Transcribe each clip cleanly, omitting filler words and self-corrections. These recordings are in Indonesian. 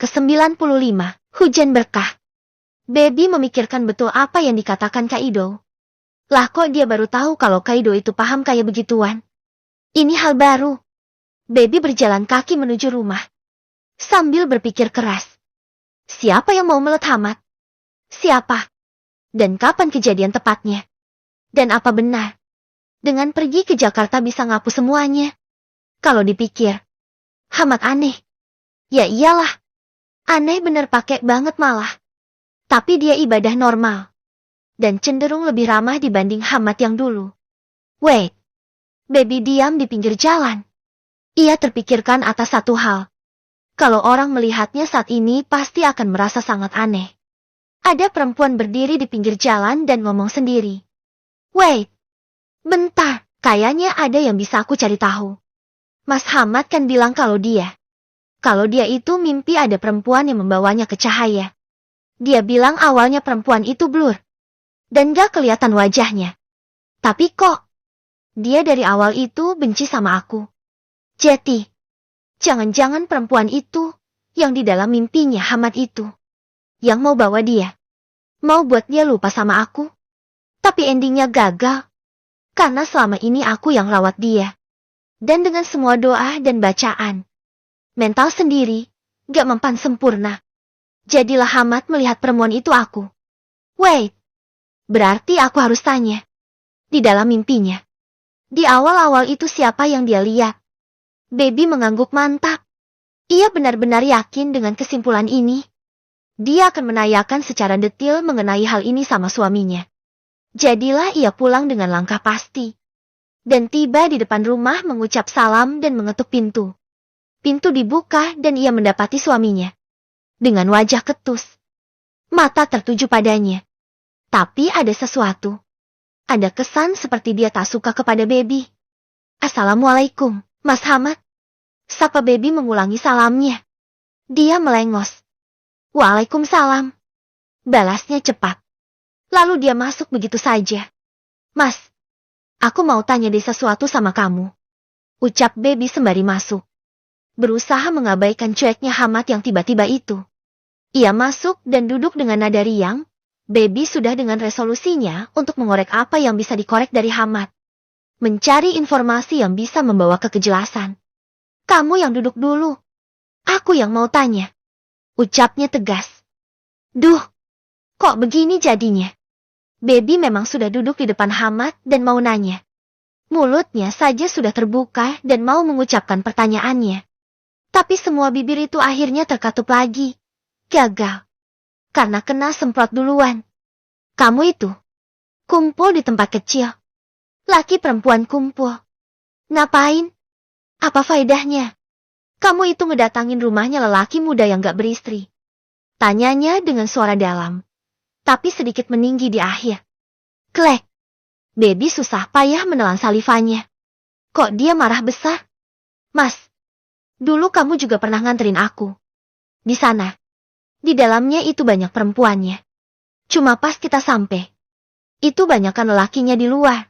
ke-95, Hujan Berkah. Baby memikirkan betul apa yang dikatakan Kaido. Lah kok dia baru tahu kalau Kaido itu paham kayak begituan? Ini hal baru. Baby berjalan kaki menuju rumah. Sambil berpikir keras. Siapa yang mau melet Hamad? Siapa? Dan kapan kejadian tepatnya? Dan apa benar? Dengan pergi ke Jakarta bisa ngapus semuanya? Kalau dipikir. Hamad aneh. Ya iyalah. Aneh bener pakai banget malah. Tapi dia ibadah normal. Dan cenderung lebih ramah dibanding Hamad yang dulu. Wait. Baby diam di pinggir jalan. Ia terpikirkan atas satu hal. Kalau orang melihatnya saat ini pasti akan merasa sangat aneh. Ada perempuan berdiri di pinggir jalan dan ngomong sendiri. Wait. Bentar, kayaknya ada yang bisa aku cari tahu. Mas Hamad kan bilang kalau dia itu mimpi ada perempuan yang membawanya ke cahaya. Dia bilang awalnya perempuan itu blur. Dan gak kelihatan wajahnya. Tapi kok, dia dari awal itu benci sama aku. Jadi, jangan-jangan perempuan itu, yang di dalam mimpinya Hamad itu, yang mau bawa dia. Mau buat dia lupa sama aku. Tapi endingnya gagal. Karena selama ini aku yang rawat dia. Dan dengan semua doa dan bacaan. Mental sendiri, gak mempan sempurna. Jadilah Hamad melihat perempuan itu aku. Wait. Berarti aku harus tanya. Di dalam mimpinya. Di awal-awal itu siapa yang dia lihat? Baby mengangguk mantap. Ia benar-benar yakin dengan kesimpulan ini. Dia akan menanyakan secara detail mengenai hal ini sama suaminya. Jadilah ia pulang dengan langkah pasti. Dan tiba di depan rumah mengucap salam dan mengetuk pintu. Pintu dibuka dan ia mendapati suaminya. Dengan wajah ketus. Mata tertuju padanya. Tapi ada sesuatu. Ada kesan seperti dia tak suka kepada Baby. Assalamualaikum, Mas Hamad. Sapa Baby mengulangi salamnya. Dia melengos. Waalaikumsalam. Balasnya cepat. Lalu dia masuk begitu saja. Mas, aku mau tanya deh sesuatu sama kamu. Ucap Baby sembari masuk. Berusaha mengabaikan cueknya Hamad yang tiba-tiba itu. Ia masuk dan duduk dengan nada riang. Baby sudah dengan resolusinya untuk mengorek apa yang bisa dikorek dari Hamad. Mencari informasi yang bisa membawa ke kejelasan. Kamu yang duduk dulu. Aku yang mau tanya. Ucapnya tegas. Duh, kok begini jadinya? Baby memang sudah duduk di depan Hamad dan mau nanya. Mulutnya saja sudah terbuka dan mau mengucapkan pertanyaannya. Tapi semua bibir itu akhirnya terkatup lagi. Gagal. Karena kena semprot duluan. Kamu itu. Kumpul di tempat kecil. Laki perempuan kumpul. Ngapain? Apa faedahnya? Kamu itu ngedatangin rumahnya lelaki muda yang gak beristri. Tanyanya dengan suara dalam. Tapi sedikit meninggi di akhir. Klek. Baby susah payah menelan salivanya. Kok dia marah besar? Mas. Dulu kamu juga pernah nganterin aku. Di sana. Di dalamnya itu banyak perempuannya. Cuma pas kita sampai. Itu banyakkan lelakinya di luar.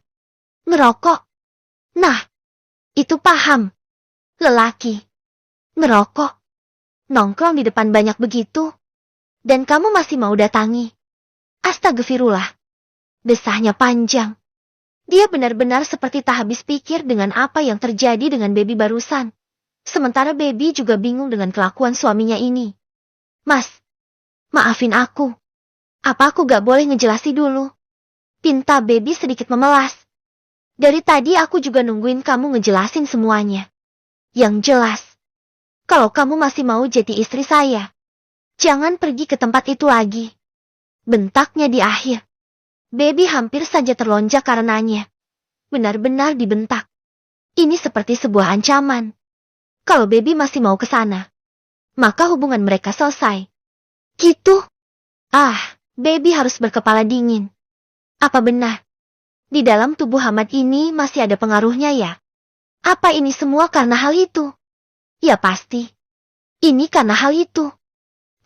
Ngerokok. Nah. Itu paham. Lelaki. Ngerokok. Nongkrong di depan banyak begitu. Dan kamu masih mau datangi. Astagfirullah. Desahnya panjang. Dia benar-benar seperti tak habis pikir dengan apa yang terjadi dengan Baby barusan. Sementara Baby juga bingung dengan kelakuan suaminya ini. Mas, maafin aku. Apa aku gak boleh ngejelasin dulu? Pinta Baby sedikit memelas. Dari tadi aku juga nungguin kamu ngejelasin semuanya. Yang jelas, kalau kamu masih mau jadi istri saya, jangan pergi ke tempat itu lagi. Bentaknya di akhir. Baby hampir saja terlonjak karenanya. Benar-benar dibentak. Ini seperti sebuah ancaman. Kalau Baby masih mau ke sana, maka hubungan mereka selesai. Gitu? Baby harus berkepala dingin. Apa benar? Di dalam tubuh Hamad ini masih ada pengaruhnya ya? Apa ini semua karena hal itu? Ya pasti. Ini karena hal itu.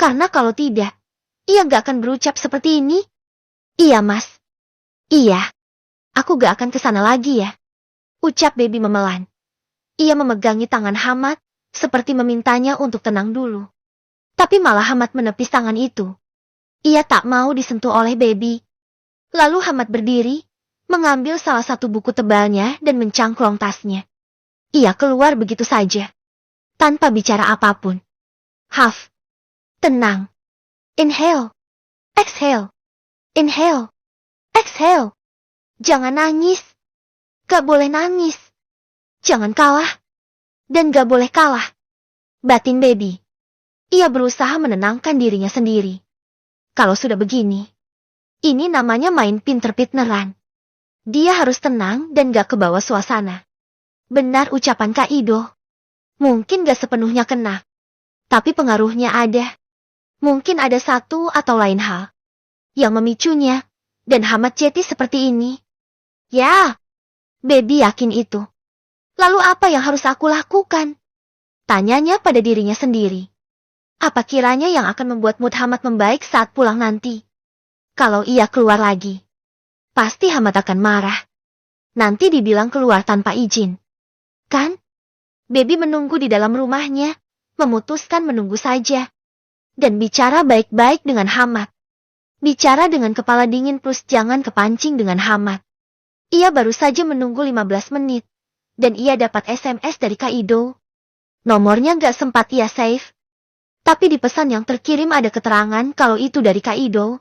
Karena kalau tidak, ia gak akan berucap seperti ini. Iya mas. Iya. Aku gak akan kesana lagi ya. Ucap Baby memelan. Ia memegangi tangan Hamad, seperti memintanya untuk tenang dulu. Tapi malah Hamad menepis tangan itu. Ia tak mau disentuh oleh Baby. Lalu Hamad berdiri, mengambil salah satu buku tebalnya dan mencangklong tasnya. Ia keluar begitu saja, tanpa bicara apapun. Haf. Tenang. Inhale. Exhale. Inhale. Exhale. Jangan nangis. Gak boleh nangis. Jangan kalah. Dan gak boleh kalah. Batin Baby. Ia berusaha menenangkan dirinya sendiri. Kalau sudah begini, ini namanya main pinter-pinteran. Dia harus tenang dan gak kebawa suasana. Benar ucapan Kak Ido. Mungkin gak sepenuhnya kena. Tapi pengaruhnya ada. Mungkin ada satu atau lain hal yang memicunya, dan Hamad jadi seperti ini. Ya, Baby yakin itu. Lalu apa yang harus aku lakukan? Tanyanya pada dirinya sendiri. Apa kiranya yang akan membuat mood Hamad membaik saat pulang nanti? Kalau ia keluar lagi, pasti Hamad akan marah. Nanti dibilang keluar tanpa izin. Kan? Baby menunggu di dalam rumahnya, memutuskan menunggu saja. Dan bicara baik-baik dengan Hamad. Bicara dengan kepala dingin plus jangan kepancing dengan Hamad. Ia baru saja menunggu 15 menit. Dan ia dapat SMS dari Kak Ido. Nomornya gak sempat ia save. Tapi di pesan yang terkirim ada keterangan kalau itu dari Kak Ido.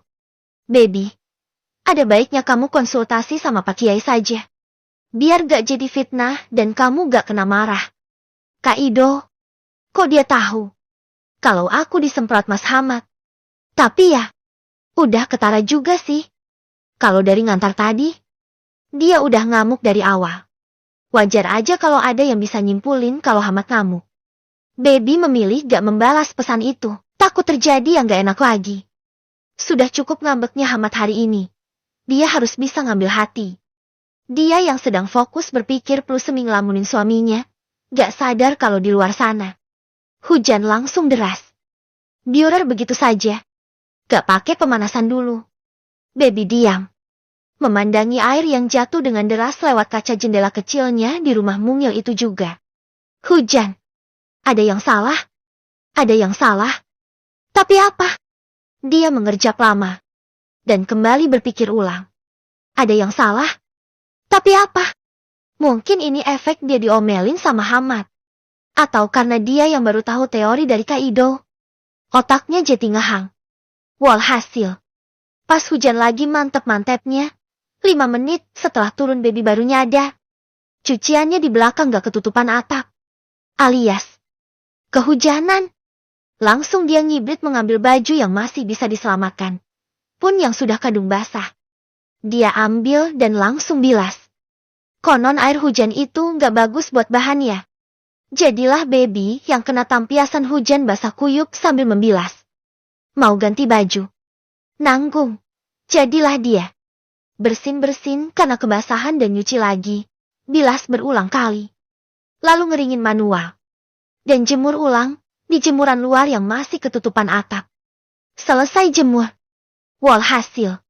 Baby, ada baiknya kamu konsultasi sama Pak Kiai saja. Biar gak jadi fitnah dan kamu gak kena marah. Kak Ido, kok dia tahu kalau aku disemprot Mas Hamad? Tapi ya, udah ketara juga sih. Kalau dari ngantar tadi, dia udah ngamuk dari awal. Wajar aja kalau ada yang bisa nyimpulin kalau Hamad ngamuk. Baby memilih gak membalas pesan itu, takut terjadi yang gak enak lagi. Sudah cukup ngambeknya Hamad hari ini. Dia harus bisa ngambil hati. Dia yang sedang fokus berpikir plus semi ngelamunin suaminya, gak sadar kalau di luar sana hujan langsung deras. Biurer begitu saja. Gak pakai pemanasan dulu. Baby diam. Memandangi air yang jatuh dengan deras lewat kaca jendela kecilnya di rumah mungil itu juga. Hujan. Ada yang salah? Ada yang salah? Tapi apa? Dia mengerjap lama. Dan kembali berpikir ulang. Ada yang salah? Tapi apa? Mungkin ini efek dia diomelin sama Hamad. Atau karena dia yang baru tahu teori dari Kak Ido. Otaknya jadi ngehang. Walhasil. Pas hujan lagi mantep-mantepnya. 5 menit setelah turun Baby baru nyadar. Cuciannya di belakang gak ketutupan atap. Alias kehujanan. Langsung dia ngibrit mengambil baju yang masih bisa diselamatkan. Pun yang sudah kadung basah. Dia ambil dan langsung bilas. Konon air hujan itu gak bagus buat bahan ya. Jadilah Baby yang kena tampiasan hujan basah kuyup sambil membilas. Mau ganti baju. Nanggung. Jadilah dia. Bersin-bersin karena kebasahan dan nyuci lagi. Bilas berulang kali. Lalu ngeringin manual. Dan jemur ulang di jemuran luar yang masih ketutupan atap. Selesai jemur. Walhasil.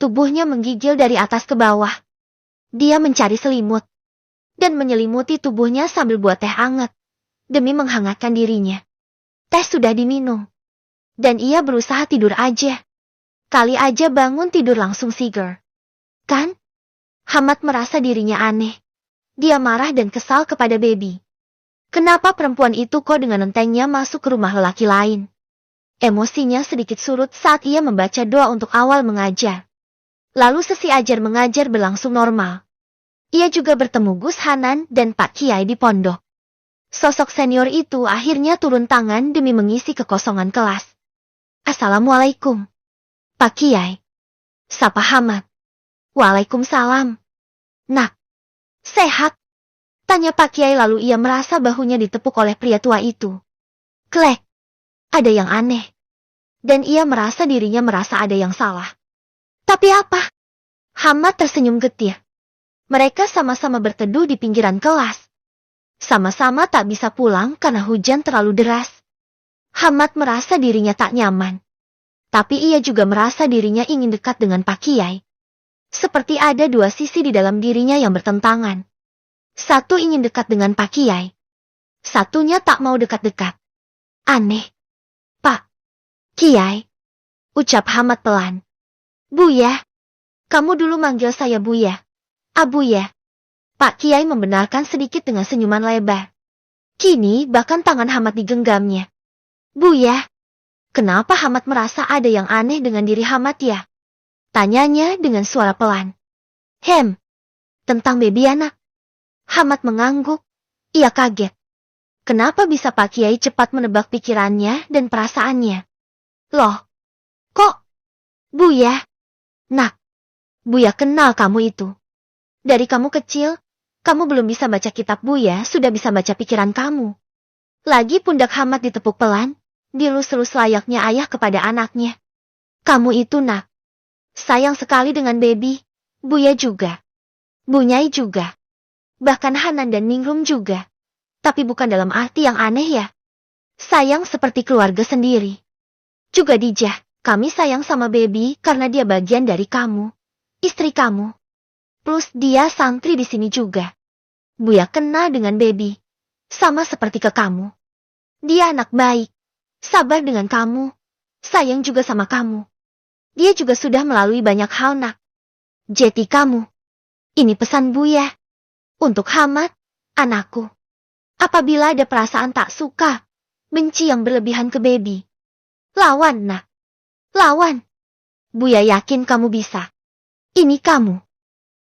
Tubuhnya menggigil dari atas ke bawah. Dia mencari selimut. Dan menyelimuti tubuhnya sambil buat teh hangat. Demi menghangatkan dirinya. Teh sudah diminum. Dan ia berusaha tidur aja. Kali aja bangun tidur langsung seger. Kan? Hamad merasa dirinya aneh. Dia marah dan kesal kepada Baby. Kenapa perempuan itu kok dengan entengnya masuk ke rumah lelaki lain? Emosinya sedikit surut saat ia membaca doa untuk awal mengajar. Lalu sesi ajar mengajar berlangsung normal. Ia juga bertemu Gus Hanan dan Pak Kiai di pondok. Sosok senior itu akhirnya turun tangan demi mengisi kekosongan kelas. Assalamualaikum. Pak Kiai. Sapa Hamad. Waalaikumsalam. Nak. Sehat? Tanya Pak Kiai lalu ia merasa bahunya ditepuk oleh pria tua itu. Klek. Ada yang aneh. Dan ia merasa dirinya merasa ada yang salah. Tapi apa? Hamad tersenyum getir. Mereka sama-sama berteduh di pinggiran kelas. Sama-sama tak bisa pulang karena hujan terlalu deras. Hamad merasa dirinya tak nyaman. Tapi ia juga merasa dirinya ingin dekat dengan Pak Kiai. Seperti ada dua sisi di dalam dirinya yang bertentangan. Satu ingin dekat dengan Pak Kiai. Satunya tak mau dekat-dekat. Aneh. Pak, Kiai, ucap Hamad pelan. Buya, kamu dulu manggil saya Buya. Buya. Pak Kiai membenarkan sedikit dengan senyuman lebar. Kini bahkan tangan Hamad digenggamnya. Buya, kenapa Hamad merasa ada yang aneh dengan diri Hamad ya? Tanyanya dengan suara pelan. Tentang baby anak. Hamad mengangguk. Ia kaget. Kenapa bisa Pak Kiai cepat menebak pikirannya dan perasaannya? Loh, kok? Buya? Nak, Buya kenal kamu itu. Dari kamu kecil, kamu belum bisa baca kitab Buya, sudah bisa baca pikiran kamu. Lagi pundak Hamad ditepuk pelan, dilus-lus layaknya ayah kepada anaknya. Kamu itu nak. Sayang sekali dengan baby, Buya juga. Bunyai juga. Bahkan Hanan dan Ningrum juga. Tapi bukan dalam arti yang aneh ya. Sayang seperti keluarga sendiri. Juga Dijah, kami sayang sama baby karena dia bagian dari kamu. Istri kamu. Plus dia santri di sini juga. Buya kenal dengan baby. Sama seperti ke kamu. Dia anak baik. Sabar dengan kamu. Sayang juga sama kamu. Dia juga sudah melalui banyak hal nak. Jeti kamu. Ini pesan Buya. Untuk Hamad, anakku. Apabila ada perasaan tak suka, benci yang berlebihan ke baby. Lawan nak. Lawan. Buya yakin kamu bisa. Ini kamu.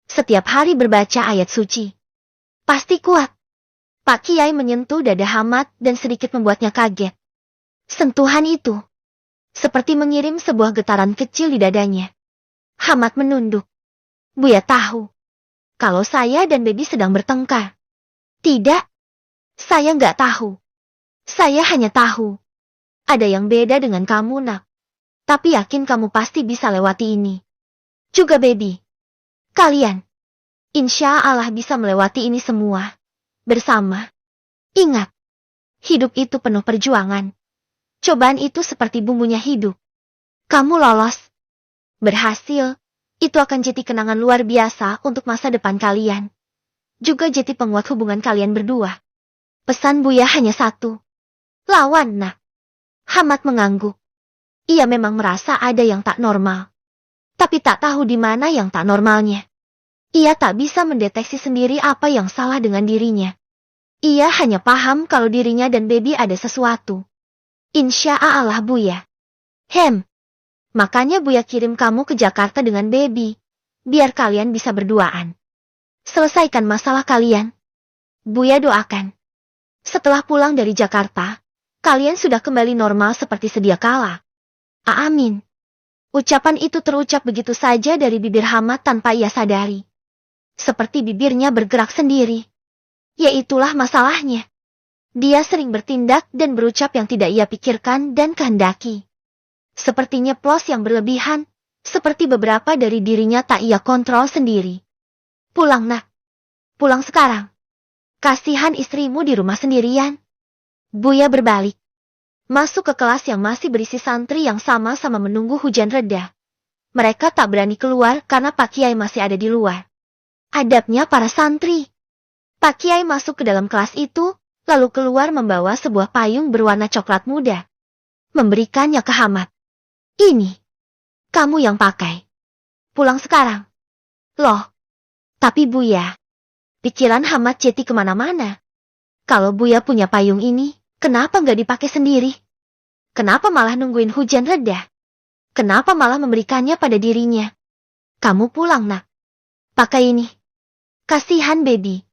Setiap hari berbaca ayat suci. Pasti kuat. Pak Kiai menyentuh dada Hamad dan sedikit membuatnya kaget. Sentuhan itu. Seperti mengirim sebuah getaran kecil di dadanya. Hamad menunduk. Buya tahu. Kalau saya dan baby sedang bertengkar. Tidak. Saya nggak tahu. Saya hanya tahu. Ada yang beda dengan kamu nak. Tapi yakin kamu pasti bisa lewati ini. Juga baby. Kalian. Insya Allah bisa melewati ini semua. Bersama. Ingat. Hidup itu penuh perjuangan. Cobaan itu seperti bumbunya hidup. Kamu lolos. Berhasil. Itu akan jadi kenangan luar biasa untuk masa depan kalian. Juga jadi penguat hubungan kalian berdua. Pesan Buya hanya satu. Lawan nak. Hamad mengangguk. Ia memang merasa ada yang tak normal. Tapi tak tahu di mana yang tak normalnya. Ia tak bisa mendeteksi sendiri apa yang salah dengan dirinya. Ia hanya paham kalau dirinya dan baby ada sesuatu. Insya Allah Buya. Makanya Buya kirim kamu ke Jakarta dengan baby. Biar kalian bisa berduaan. Selesaikan masalah kalian. Buya doakan. Setelah pulang dari Jakarta, kalian sudah kembali normal seperti sedia kala. Amin. Ucapan itu terucap begitu saja dari bibir Hamad tanpa ia sadari. Seperti bibirnya bergerak sendiri. Yaitulah masalahnya. Dia sering bertindak dan berucap yang tidak ia pikirkan dan kehendaki. Sepertinya nyeplos yang berlebihan, seperti beberapa dari dirinya tak ia kontrol sendiri. Pulang nak. Pulang sekarang. Kasihan istrimu di rumah sendirian. Buya berbalik. Masuk ke kelas yang masih berisi santri yang sama-sama menunggu hujan reda. Mereka tak berani keluar karena Pak Kiai masih ada di luar. Adabnya para santri. Pak Kiai masuk ke dalam kelas itu, lalu keluar membawa sebuah payung berwarna coklat muda. Memberikannya ke Hamad. Ini. Kamu yang pakai. Pulang sekarang. Loh. Tapi Buya. Pikiran Hamad jadi kemana-mana. Kalau Buya punya payung ini, kenapa nggak dipakai sendiri? Kenapa malah nungguin hujan reda? Kenapa malah memberikannya pada dirinya? Kamu pulang nak. Pakai ini. Kasihan baby.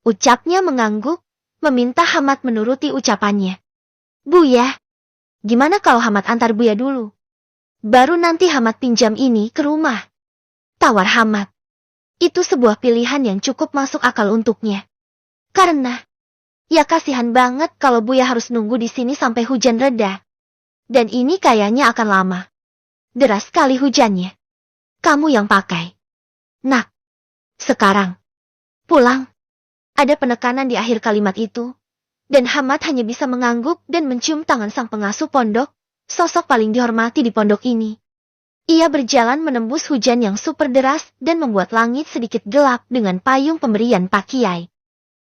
Ucapnya mengangguk, meminta Hamad menuruti ucapannya. Buya. Gimana kalau Hamad antar Buya dulu? Baru nanti Hamad pinjam ini ke rumah. Tawar Hamad. Itu sebuah pilihan yang cukup masuk akal untuknya. Karena, ya kasihan banget kalau Buya harus nunggu di sini sampai hujan reda. Dan ini kayaknya akan lama. Deras sekali hujannya. Kamu yang pakai. Nak. Sekarang. Pulang. Ada penekanan di akhir kalimat itu. Dan Hamad hanya bisa mengangguk dan mencium tangan sang pengasuh pondok. Sosok paling dihormati di pondok ini. Ia berjalan menembus hujan yang super deras dan membuat langit sedikit gelap dengan payung pemberian Pak Kiai.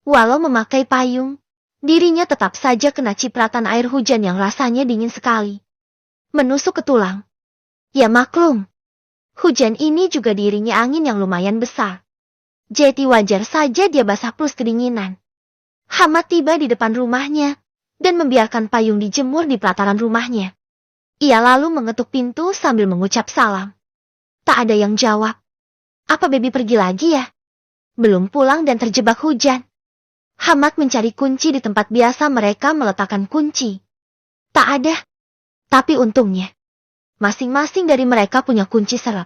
Walau memakai payung, dirinya tetap saja kena cipratan air hujan yang rasanya dingin sekali. menusuk ke tulang. Ya maklum, hujan ini juga diiringi angin yang lumayan besar. Jadi wajar saja dia basah plus kedinginan. Hamad tiba di depan rumahnya dan membiarkan payung dijemur di pelataran rumahnya. Ia lalu mengetuk pintu sambil mengucap salam. Tak ada yang jawab. Apa Baby pergi lagi ya? Belum pulang dan terjebak hujan. Hamad mencari kunci di tempat biasa mereka meletakkan kunci. Tak ada. Tapi untungnya, masing-masing dari mereka punya kunci serep.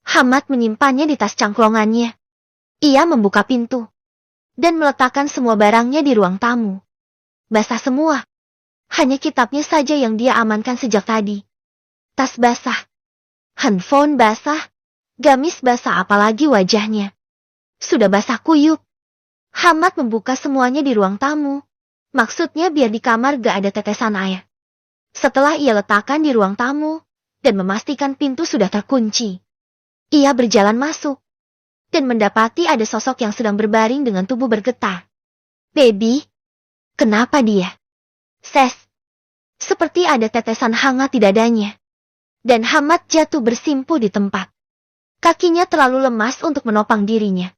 Hamad menyimpannya di tas cangklongannya. Ia membuka pintu dan meletakkan semua barangnya di ruang tamu. Basah semua. Hanya kitabnya saja yang dia amankan sejak tadi. Tas basah, handphone basah, gamis basah, apalagi wajahnya sudah basah kuyup. Hamad membuka semuanya di ruang tamu. Maksudnya biar di kamar gak ada tetesan air. Setelah ia letakkan di ruang tamu dan memastikan pintu sudah terkunci, ia berjalan masuk dan mendapati ada sosok yang sedang berbaring dengan tubuh bergetar. Baby, kenapa dia? Ses. Seperti ada tetesan hangat di dadanya. Dan Hamad jatuh bersimpuh di tempat. Kakinya terlalu lemas untuk menopang dirinya.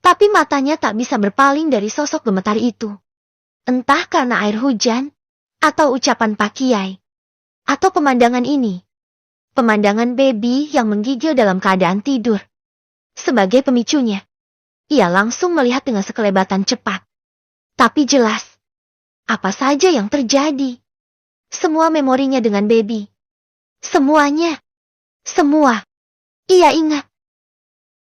Tapi matanya tak bisa berpaling dari sosok gemetar itu. Entah karena air hujan, atau ucapan Pak Kiai, atau pemandangan ini. Pemandangan Baby yang menggigil dalam keadaan tidur. Sebagai pemicunya, ia langsung melihat dengan sekelebatan cepat. Tapi jelas, apa saja yang terjadi. Semua memorinya dengan Baby. Semuanya. Semua. Ia ingat.